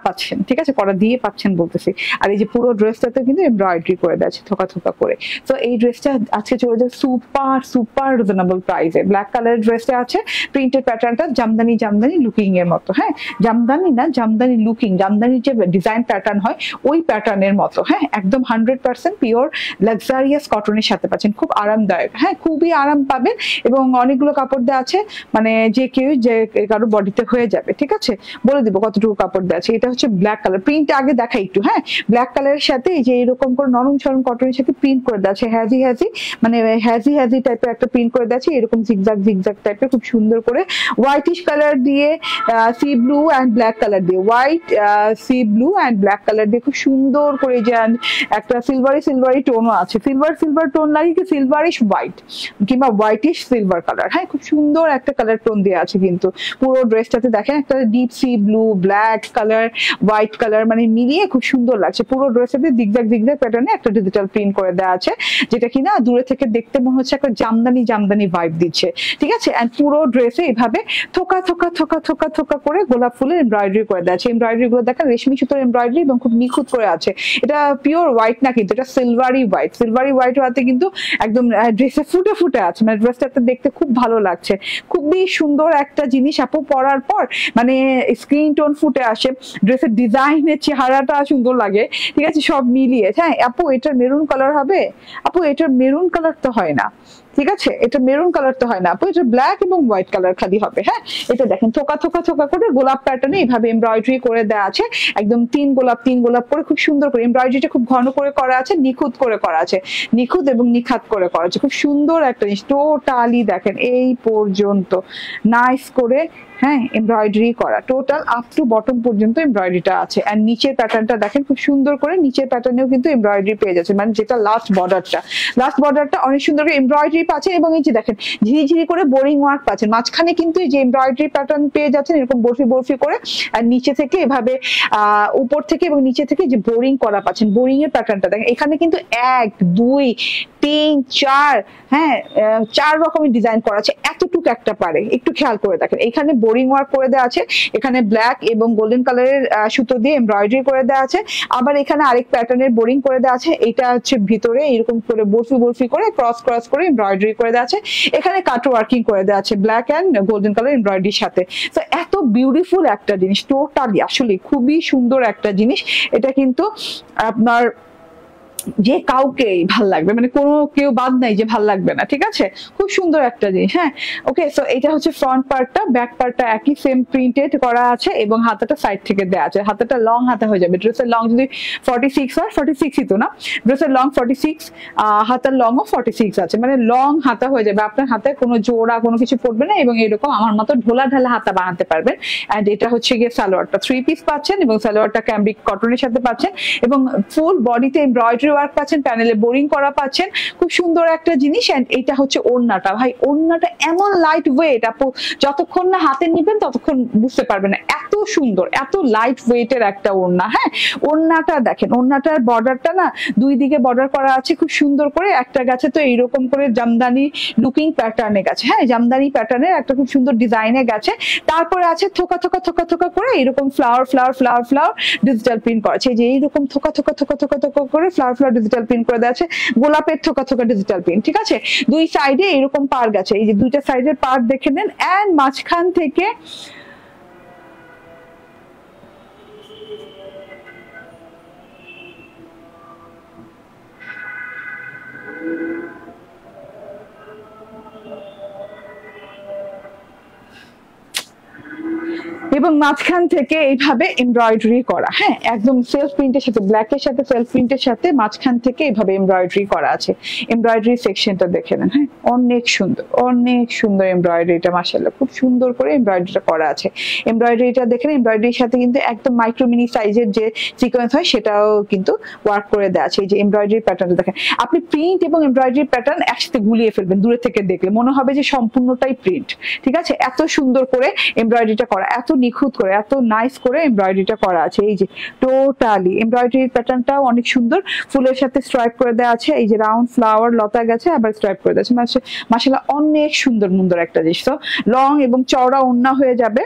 পাচ্ছেন, ঠিক আছে, করা দিয়ে পাচ্ছেন বলতেছি। আর এই যে পুরো ড্রেসটাতে কিন্তু এমব্রয়ডারি করে দেওয়া থোকা করে। তো এই ড্রেসটা আজকে চলে যাবে সুপার রিজনেবল প্রাইসে। ব্ল্যাক কালারের ড্রেসটা আছে, প্রিন্টেড প্যাটার্নটা জামদানি লুকিং এর মতো, হ্যাঁ, জামদানি লুকিং, জামদানির যে ডিজাইন প্যাটার্ন হয় ওই প্যাটার্নের মতো, হ্যাঁ, একদম 100% পিওর লাক্সারি লাক্সারিয়াস কটনের সাথে পাচ্ছেন, খুব আরামদায়ক, হ্যাঁ খুবই আরাম পাবেন এবং অনেকগুলো কাপড় দেওয়া আছে, মানে যে কেউ যে কারো বডিতে হয়ে যাবে। ঠিক আছে, বলে দিব কতটুকু কাপড় দেওয়া আছে। এটা হচ্ছে ব্ল্যাক কালার, প্রিন্ট আগে দেখাই একটু। হ্যাঁ, ব্ল্যাক কালারের সাথে এই যে এরকম করে নরম সরম কটনের সাথে প্রিন্ট করে দেওয়া আছে, হ্যাজি হ্যাজি, মানে হ্যাজি হ্যাজি টাইপের একটা প্রিন্ট করে দেওয়া আছে, এরকম জিগজাগ জিগজাগ টাইপের খুব সুন্দর করে হোয়াইটিশ কালার দিয়ে sea blue and black colour দিয়ে, white sea blue and black colour দিয়ে খুব সুন্দর করে যে একটা সিলভারি সিলভারি টোনও আছে, সিলভার সিলভার টোন লাগে কি সিলভারিশ হোয়াইট কিংবা হোয়াইটিশ সিলভার কালার। হ্যাঁ, খুব সুন্দর একটা কালার টোন দেওয়া আছে কিন্তু পুরো ড্রেসটাতে। দেখেন একটা deep sea blue, black colour, white colour মানে মিলিয়ে খুব সুন্দর লাগছে। পুরো ড্রেসটাতে জিগজাগ জিগজাগ প্যাটার্নে একটা ডিজিটাল প্রিন্ট করে দেওয়া আছে, যেটা কিনা দূরে থেকে দেখতে মনে হচ্ছে একটা জামদানি জামদানি ভাইব দিচ্ছে। ঠিক আছে, এন্ড পুরো ড্রেসে এইভাবে থোকা থোকা থোকা থোকা থোকা করে গোলাপ ফুলের এমব্রয়ডারি করে দেওয়া আছে। এমব্রয়ডারি গুলো দেখেন রেশমি সুতোর এমব্রয়ডারি এবং খুব নিখুঁত করে আছে। এটা পিওর হোয়াইট না কিন্তু, এটা সিলভারি হোয়াইট। সিলভারি হোয়াইট হওয়াতে কিন্তু একদম ড্রেসে ফুটে ফুটে আছে, মানে ড্রেসটাতে দেখতে খুব ভালো লাগছে। খুবই সুন্দর একটা জিনিস আপু, পরার পর মানে স্ক্রিন টোন ফুটে আসে, ড্রেসের ডিজাইনের চেহারাটা সুন্দর লাগে। ঠিক আছে, সব মিলিয়ে। হ্যাঁ আপু, এটার মেরুন কালার হবে? আপু এটার মেরুন কালার তো হয় না, ঠিক আছে, এটা মেরুন কালার তো হয় না আপু, এটা ব্ল্যাক এবং হোয়াইট কালার খালি হবে। হ্যাঁ, এটা দেখেন থোকা থোকা থোকা করে গোলাপ প্যাটার্নে এইভাবে এমব্রয়ডারি করে দেওয়া আছে, একদম তিন গোলাপ করে খুব সুন্দর করে এমব্রয়ডারিটা খুব ঘন করে করা আছে, নিখুঁত করে করা আছে, নিখুঁত এবং নিখাত করে করা আছে। খুব সুন্দর একটা জিনিস, টোটালি দেখেন এই পর্যন্ত নাইস করে হ্যাঁ এমব্রয়ডারি করা, টোটাল আপ টু বটম পর্যন্ত এমব্রয়ডারিটা আছে। আর নিচের প্যাটার্নটা দেখেন খুব সুন্দর করে, নিচের প্যাটার্নেও কিন্তু এমব্রয়ডারি পেয়ে যাচ্ছে, মানে যেটা লাস্ট বর্ডারটা অনেক সুন্দর করে এমব্রয়ডারি পাচ্ছেন। এবং এই যে দেখেন ঝিরিঝিরি করে বোরিং ওয়ার্ক পাচ্ছেন, মাঝখানে কিন্তু এই যে এমব্রয়ডারি প্যাটার্ন পেয়ে যাচ্ছেন এরকম বরফি বরফি করে, আর নিচে থেকে এভাবে উপর থেকে এবং নিচে থেকে যে বোরিং করা পাচ্ছেন, বোরিং এর প্যাটার্নটা দেখেন। এখানে কিন্তু 1 2 3 4 হ্যাঁ 4 রকমের ডিজাইন করা আছে, এতটুকু একটা পারে, একটু খেয়াল করে দেখেন। এখানে বোরিং ওয়ার্ক করে দেওয়া আছে, এখানে ব্ল্যাক এবং গোল্ডেন কালারের সুতো দিয়ে এমব্রয়ডারি করে দেওয়া আছে, আবার এখানে আরেক প্যাটার্নের বোরিং করে দেওয়া আছে। এটা হচ্ছে ভিতরে এরকম করে বরফি বরফি করে ক্রস ক্রস করে এমব্রয়ডারি করে দেওয়া আছে, এখানে কাট ওয়ার্কিং করে দেওয়া আছে ব্ল্যাক এন্ড গোল্ডেন কালার এমব্রয়ডারির সাথে। তো এত বিউটিফুল একটা জিনিস, টোটালি আসলে খুবই সুন্দর একটা জিনিস। এটা কিন্তু আপনার যে কাউকে ভাল লাগবে, মানে কোনো কেউ বাদ নাই যে ভাল লাগবে না। ঠিক আছে, খুব সুন্দর একটা জিনিস। হ্যাঁ ওকে, সো এটা হচ্ছে ফ্রন্ট পার্টটা, ব্যাক পার্টটা একই সেম প্রিন্টেড করা আছে এবং হাতাটা সাইড থেকে দেওয়া আছে। হাতাটা লং হাতা হয়ে যাবে, ড্রেসের লং যদি 46 হয়, 46ই তো না, ড্রেসের লং 46, হাতার লংও 46 আছে, মানে লং হাতা হয়ে যাবে। আপনার হাতে কোনো জোড়া কোনো কিছু পড়বে না এবং এরকম আমার মতো ঢোলা ঢালা হাতা বানাতে পারবেন। এন্ড এটা হচ্ছে গিয়ে সালোয়ারটা 3 পিস পাচ্ছেন এবং সালোয়ারটা ক্যাম্ব্রিক কটনের সাথে পাচ্ছেন এবং ফুল বডিতে এমব্রয়ডারি ওয়ার্ক পাচ্ছেন, প্যানেলে বোরিং করা পাচ্ছেন, খুব সুন্দর একটা জিনিস। এন্ড এটা হচ্ছে ওড়নাটা, ভাই ওড়নাটা এমন লাইট ওয়েট আপু, যতক্ষণ না হাতে নিবেন ততক্ষণ বুঝতে পারবেন না, এত সুন্দর এত লাইট ওয়েটের একটা ওড়না। হ্যাঁ, ওড়নাটা দেখেন, ওড়নাটার বর্ডারটা না দুই দিকে বর্ডার করা আছে খুব সুন্দর করে, একটা গাছে তো এইরকম করে জামদানি লুকিং প্যাটার্নে গেছে, হ্যাঁ জামদানি প্যাটার্নের একটা খুব সুন্দর ডিজাইনে গেছে, তারপরে আছে থোকা থোকা থোকা থোকা করে এরকম flower flower flower flower digital print করেছে, যে এইরকম থোকা থোকা থোকা থোকা থোকা করে ফ্লাওয়ার ফ্লাওয়ার ডিজিটাল প্রিন্ট করে দেওয়া আছে, গোলাপের থোকা থোকা ডিজিটাল প্রিন্ট। ঠিক আছে, দুই সাইডে এরকম পার গেছে, এই যে দুইটা সাইডের পার দেখে নেন। এন্ড মাঝখান থেকে এবং মাঝখান থেকে এইভাবে এমব্রয়ডারি করা, হ্যাঁ একদম সেলফ প্রিন্টের সাথে, ব্ল্যাকের সাথে সেলফ প্রিন্টের সাথে মাঝখান থেকে এইভাবে এমব্রয়ডারি করা আছে। এমব্রয়ডারি সেকশনটা দেখে নেন, হ্যাঁ অনেক সুন্দর এমব্রয়ডারিটা, মাশাআল্লাহ খুব সুন্দর করে এমব্রয়ডারিটা করা আছে। এমব্রয়ডারিটা দেখেন, এমব্রয়ডারির সাথে কিন্তু একদম মাইক্রো মিনি সাইজের যে সিকোয়েন্স হয় সেটাও কিন্তু ওয়ার্ক করে দেওয়া আছে। এই যে এমব্রয়ডারি প্যাটার্নটা দেখেন, আপনি প্রিন্ট এবং এমব্রয়ডারি প্যাটার্ন একসাথে গুলিয়ে ফেলবেন, দূরে থেকে দেখলে মনে হবে যে সম্পূর্ণটাই প্রিন্ট। ঠিক আছে, এত সুন্দর করে এমব্রয়ডারিটা করা, এত নিখুঁত করে, এত নাইস করে এমব্রয়ডারিটা করা আছে। এই যে টোটালি এমব্রয়ডারি প্যাটার্নটাও অনেক সুন্দর, ফুলের সাথে স্ট্রাইপ করে দেওয়া আছে, এই যে রাউন্ড ফ্লাওয়ার লতা গেছে আবার স্ট্রাইপ করে দেওয়া আছে, মাশাআল্লাহ অনেক সুন্দর একটা জিনিস। তো লং এবং চওড়া ওড়না হয়ে যাবে।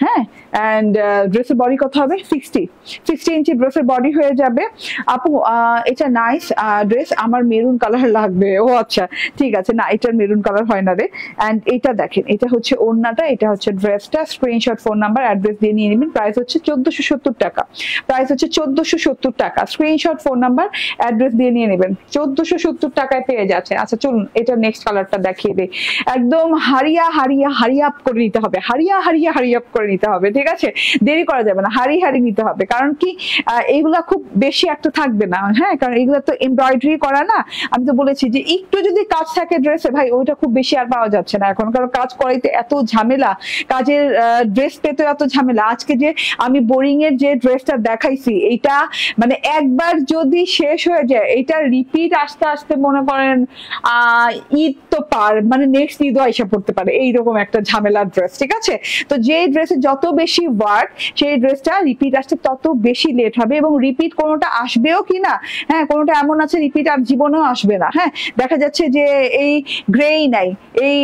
হ্যাঁ, এন্ড ড্রেসের বডি কত হবে? 60 ইঞ্চি ড্রেসের বডি হয়ে যাবে। আপু এটা নাইস ড্রেস, আমার মেরুন কালার লাগবে। ও আচ্ছা ঠিক আছে, না এটার মেরুন কালার হয় না রে। এন্ড এটা দেখেন, এটা হচ্ছে ওড়নাটা, এটা হচ্ছে ড্রেসটা, screenshot phone number number address দিয়ে নিয়ে নেবেন। প্রাইস হচ্ছে 1470 টাকা, প্রাইস হচ্ছে 1470 টাকা। স্ক্রিনশট, ফোন নাম্বার, অ্যাড্রেস দিয়ে নিয়ে নেবেন, 1470 টাকায় পেয়ে যাচ্ছে। আচ্ছা চলুন এটা নেক্সট কালারটা দেখিয়ে দিই। একদম হারি আপ করে নিতে হবে, হারি আপ করে নিতে হবে, ঠিক আছে? দেরি করা যাবে না, হারি নিতে হবে। কারণ কি এইগুলা খুব বেশি একটা থাকবে না, হ্যাঁ, কারণ এগুলা তো এমব্রয়ডারি করা না। আমি তো বলেছি যে একটু যদি কাজ থাকে ড্রেসে ভাই, ওইটা খুব বেশি আর পাওয়া যাচ্ছে না এখন, কারণ কাজ করাইতে এত ঝামেলা, কাজের ড্রেস পেতে এত ঝামেলা। আজকে যে আমি বোরিং এর যে ড্রেসটা দেখাইছি, এইটা মানে একবার যদি শেষ হয়ে যায়, এটা রিপিট আস্তে আস্তে মনে করেন ঈদ তো পার, মানে নেক্সট ঈদও আইসা পড়তে পারে, এইরকম একটা ঝামেলার ড্রেস, ঠিক আছে? তো যে ড্রেসে যত বেশি ওয়ার্ক, সেই ড্রেসটা রিপিট আসতে তত বেশি লেট হবে, এবং রিপিট কোনোটা আসবেও কিনা, হ্যাঁ, কোনোটা এমন আছে রিপিট আর জীবনেও আসবে না। হ্যাঁ, দেখা যাচ্ছে যে এই গ্রেই নাই, এই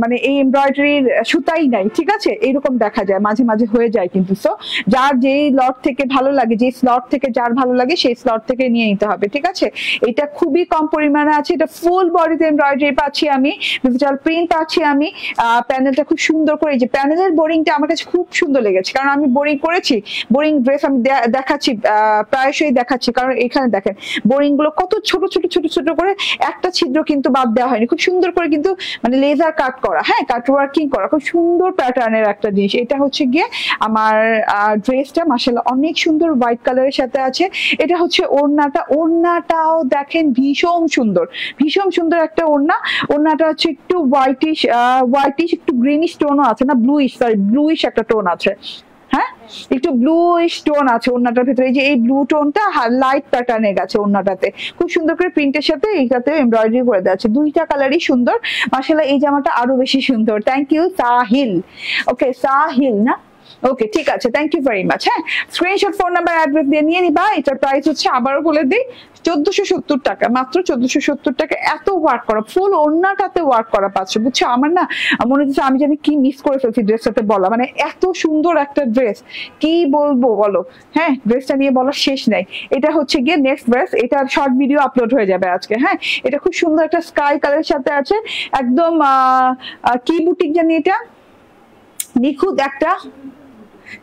মানে এই এমব্রয়ডারির সুতাই নাই, ঠিক আছে? এইরকম দেখা যায়, মাঝে মাঝে হয়ে যায় কিন্তু। সো যার যেই লট থেকে ভালো লাগে, যে স্লট থেকে যার ভালো লাগে, সেই স্লট থেকে নিয়ে নিতে হবে, ঠিক আছে? এটা খুবই কম পরিমাণে আছে, এটা ফুল বডিতে এমব্রয়ডারি পাচ্ছি আমি, ডিজিটাল প্রিন্ট পাচ্ছি আমি। প্যানেলটা খুব সুন্দর করে, এই যে প্যানেলের বোরিংটা আমার কাছে খুব সুন্দর লেগেছে, কারণ আমি বোরিং করেছি, বোরিং ড্রেস আমি দেখাচ্ছি, প্রায়শই দেখাচ্ছি, কারণ এখানে দেখেন বোরিং গুলো কত ছোট ছোট ছোট ছোট করে, একটা ছিদ্র কিন্তু বাদ দেওয়া হয়নি, খুব সুন্দর করে কিন্তু মানে লেজার কাট করা, হ্যাঁ, কাট ওয়ার্কিং করা, খুব সুন্দর প্যাটার্নের একটা জিনিস। এটা হচ্ছে গিয়ে আমার ড্রেসটা মাশাআল্লাহ অনেক সুন্দর হোয়াইট কালারের সাথে আছে। এটা হচ্ছে ওড়নাটা, ওড়নাটাও দেখেন ভীষণ সুন্দর, ভীষণ সুন্দর একটা ওড়না। ওড়নাটা হচ্ছে একটু হোয়াইটিশ একটু গ্রিনিশ টোনও আছে, না ব্লুইশ একটা টোন আছে, হ্যাঁ, একটু ব্লুইশ টোন আছে ওড়নাটার ভিতরে। এই যে এই ব্লু টোনটা লাইট প্যাটার্নে গেছে ওড়নাটাতে, খুব সুন্দর করে প্রিন্টের সাথে এইটাতেও এমব্রয়ডারি করে দেওয়া আছে। দুইটা কালারই সুন্দর মাশাআল্লাহ। এই জামাটা আরো বেশি সুন্দর। Thank you Sahil. Okay, Sahil না, ওকে ঠিক আছে, থ্যাংক ইউ ভেরি মাচ। হ্যাঁ, স্ক্রিনশট, ফোন নাম্বার, অ্যাড্রেস দিয়ে নিয়ে নিবা। এটার প্রাইস হচ্ছে, আবারও বলে দিই, 1470 টাকা, মাত্র 1470 টাকা। এত ওয়ার্ক করা, ফুল ওড়নাটাতে ওয়ার্ক করা পাচ্ছে, বুঝছো? আমার না মনে হচ্ছে আমি জানি কি মিস করে ফেলছি ড্রেসটাতে বলা, মানে এত সুন্দর একটা ড্রেস, কি বলবো বলো? হ্যাঁ, ড্রেসটা নিয়ে বলার শেষ নাই। এটা হচ্ছে গিয়ে নেক্সট ড্রেস, এটার শর্ট ভিডিও আপলোড হয়ে যাবে আজকে। হ্যাঁ, এটা খুব সুন্দর একটা স্কাই কালারের সাথে আছে, একদম কি বুটিক জানি এটা, নিখুঁত একটা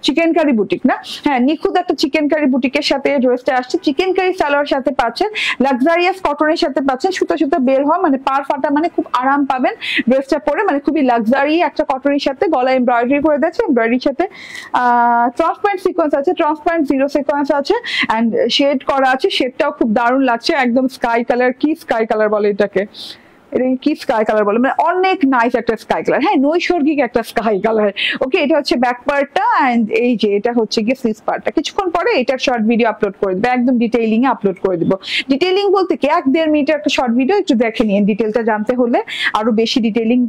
চিকেন কারি বুটিক না, হ্যাঁ, নিখুঁত একটা চিকেন কারি বুটিকের সাথে ড্রেসটা আসছে। চিকেন কারি সালোয়ার সাথে পাচ্ছেন, লাক্সারিয়াস কটনের সাথে পাচ্ছেন, সুতা সুতা বের হওয়া, মানে পার ফাটা, মানে খুব আরাম পাবেন ড্রেসটা পরে, মানে খুবই লাক্সারি একটা কটনের সাথে। গলা এমব্রয়ডারি করে দিয়েছে, এমব্রয়ডারির সাথে ট্রান্সপারেন্ট সিকোয়েন্স আছে, ট্রান্সপারেন্ট জিরো সিকোয়েন্স আছে, অ্যান্ড শেড করা আছে। শেডটাও খুব দারুণ লাগছে, একদম স্কাই কালার। কি স্কাই কালার বলে এটাকে? এটা কি স্কাই কালার বলে, মানে অনেক নাইস একটা স্কাই কালার, হ্যাঁ, নৈসর্গিক একটা স্কাই কালার। ওকে, এটা হচ্ছে ব্যাক পার্টটা, এন্ড এই যে এটা হচ্ছে গিয়ে ফ্লিস পার্টটা। কিছুক্ষণ পরে এটার শর্ট ভিডিও আপলোড করে দেবো, একদম ডিটেইলিং এ আপলোড করে দিব। ডিটেইলিং বলতে কি, 1-1.5 মিনিটের একটা শর্ট ভিডিও, একটু দেখে নিন ডিটেলটা জানতে হলে, আরো বেশি ডিটেইলিং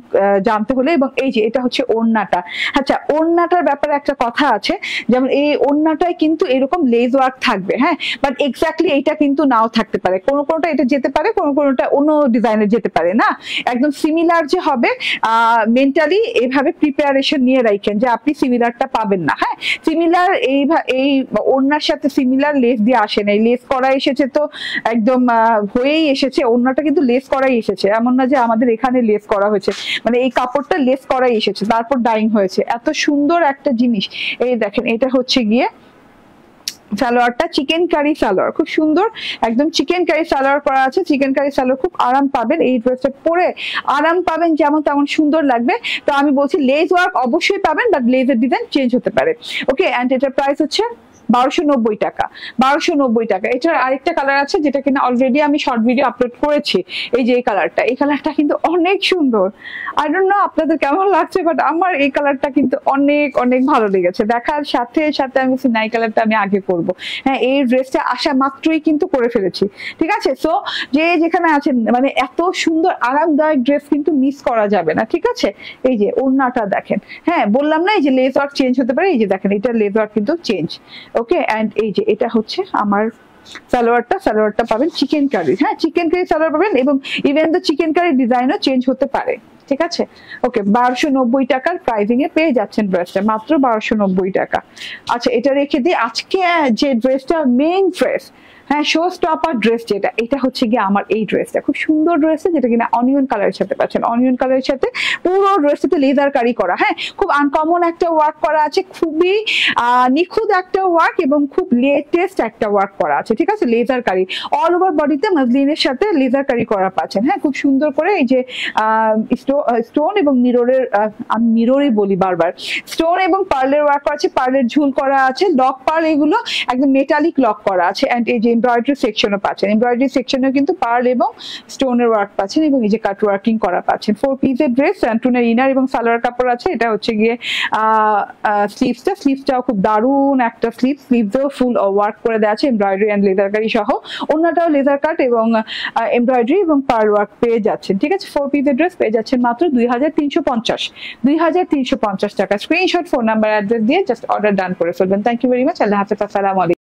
জানতে হলে। এবং এই যে এটা হচ্ছে ওড়নাটা। আচ্ছা, ওড়নাটার ব্যাপারে একটা কথা আছে, যেমন এই ওড়নাটায় কিন্তু এরকম লেজ ওয়ার্ক থাকবে, হ্যাঁ, বাট এক্স্যাক্টলি এইটা কিন্তু নাও থাকতে পারে, কোনোটা এটা যেতে পারে, কোনোটা অন্য ডিজাইনের যেতে পারে না, একদম সিমিলার যে হবে। মেন্টালি এইভাবে প্রিপারেশন নিয়ে রাখেন যে আপনি সিমিলারটা পাবেন না। হ্যাঁ, সিমিলার এই ওড়নার সাথে সিমিলার লেস দিয়ে আসে না, লেস করা এসেছে তো একদম হয়েই এসেছে, ওড়নাটা কিন্তু লেস করাই এসেছে, এমন না যে আমাদের এখানে লেস করা হয়েছে, মানে এই কাপড়টা লেস করাই এসেছে, তারপর ডাইং হয়েছে। এত সুন্দর একটা জিনিস। এই দেখেন, এটা হচ্ছে গিয়ে সালোয়ারটা, চিকেন কারি সালোয়ার, খুব সুন্দর, একদম চিকেন কারি সালোয়ার করা আছে। চিকেন কারি সালোয়ার খুব আরাম পাবেন, এই ড্রেসটা পরে আরাম পাবেন, যেমন তেমন সুন্দর লাগবে। তো আমি বলছি লেস ওয়ার্ক অবশ্যই পাবেন, বাট লেজের ডিজাইন চেঞ্জ হতে পারে। ওকে, এন্ড এটার প্রাইস হচ্ছে 1290 টাকা, 1290 টাকা। এটার আরেকটা কালার আছে, যেটা কিনা অলরেডি আমি শর্ট ভিডিও আপলোড করেছি। এই যে এই কালারটা কিন্তু অনেক সুন্দর। আই ডোন্ট নো আপনাদের কেমন লাগছে, বাট আমার এই কালারটা কিন্তু অনেক অনেক ভালো লেগেছে। দেখার সাথে সাথে আমি নাই কালারটা আমি আগে করব। হ্যাঁ, এই ড্রেসটা আসা মাত্রই কিন্তু করে ফেলেছি, ঠিক আছে? সো যে যেখানে আছেন, মানে এত সুন্দর আরামদায়ক ড্রেস কিন্তু মিস করা যাবে না, ঠিক আছে? এই যে ওড়নাটা দেখেন, হ্যাঁ, বললাম না এই যে লেস ওয়ার্ক চেঞ্জ হতে পারে, এই যে দেখেন এটা লেস ওয়ার্ক কিন্তু চেঞ্জ। ওকে, এন্ড এই যে এটা হচ্ছে আমার সালোয়ারটা পাবেন চিকেন কারি, হ্যাঁ, চিকেন কারি সালোয়ার পাবেন, এবং ইভেন দ্য চিকেন কারি ডিজাইনও চেঞ্জ হতে পারে, ঠিক আছে? ওকে, 1290 টাকার প্রাইসিং এ পেয়ে যাচ্ছেন ড্রেসটা, মাত্র 1290 টাকা। আচ্ছা, এটা রেখে দিই। আজকে যে ড্রেসটা মেইন ড্রেস, হ্যাঁ, শো স্টপার ড্রেস যেটা, এটা হচ্ছে গিয়ে আমার এই ড্রেসটা, খুব সুন্দর ড্রেস, যেটা কিনা অনিয়ন কালারের সাথে পাচ্ছেন। অনিয়ন কালারের সাথে পুরো ড্রেসটাতে লেদার কারি করা। হ্যাঁ, খুব আনকমন একটা ওয়ার্ক করা আছে, খুবই নিখুঁত একটা ওয়ার্ক এবং খুব লেটেস্ট একটা ওয়ার্ক করা আছে। ঠিক আছে, লেজার কারি অল ওভার বডিতে মাসলিনের সাথে লেজার কারি করা পাচ্ছেন। হ্যাঁ, খুব সুন্দর করে এই যে স্টোন এবং মিররের, আমি মিররই বলি বারবার, স্টোন এবং পার্লের ওয়ার্ক করা আছে, পার্লের ঝুল করা আছে, লক পার্ল এগুলো একদম মেটালিক লক করা আছে। এন্ড এই যে এমব্রয়ডারি সেকশনও পাচ্ছেন, এমব্রয়ডারি সেকশনেও কিন্তু পার্ল এবং স্টোনের ওয়ার্ক পাচ্ছেন এবং এই যে কাট ওয়ার্কিং করা পাচ্ছেন। 4 পিসের ড্রেস, স্যান্টুনের ইনার এবং সালোয়ার কাপড় আছে। এটা হচ্ছে গিয়ে স্লিভসটাও খুব দারুণ একটা স্লিভসেও ফুল ওয়ার্ক করে দেওয়া আছে এমব্রয়ডারি এন্ড লেজার কারি সহ। অন্যটাও লেজার কাট এবং এমব্রয়ডারি এবং পার্ল ওয়ার্ক পেয়ে যাচ্ছেন। ঠিক আছে, 4 পিসের ড্রেস পেয়ে যাচ্ছেন মাত্র 2350 টাকা। স্ক্রিনশট, ফোন নাম্বার, অ্যাড্রেস দিয়ে জাস্ট অর্ডার ডান করে ফেলবেন। Thank you very much. আল্লাহ হাফেজ, আসসালামু আলাইকুম।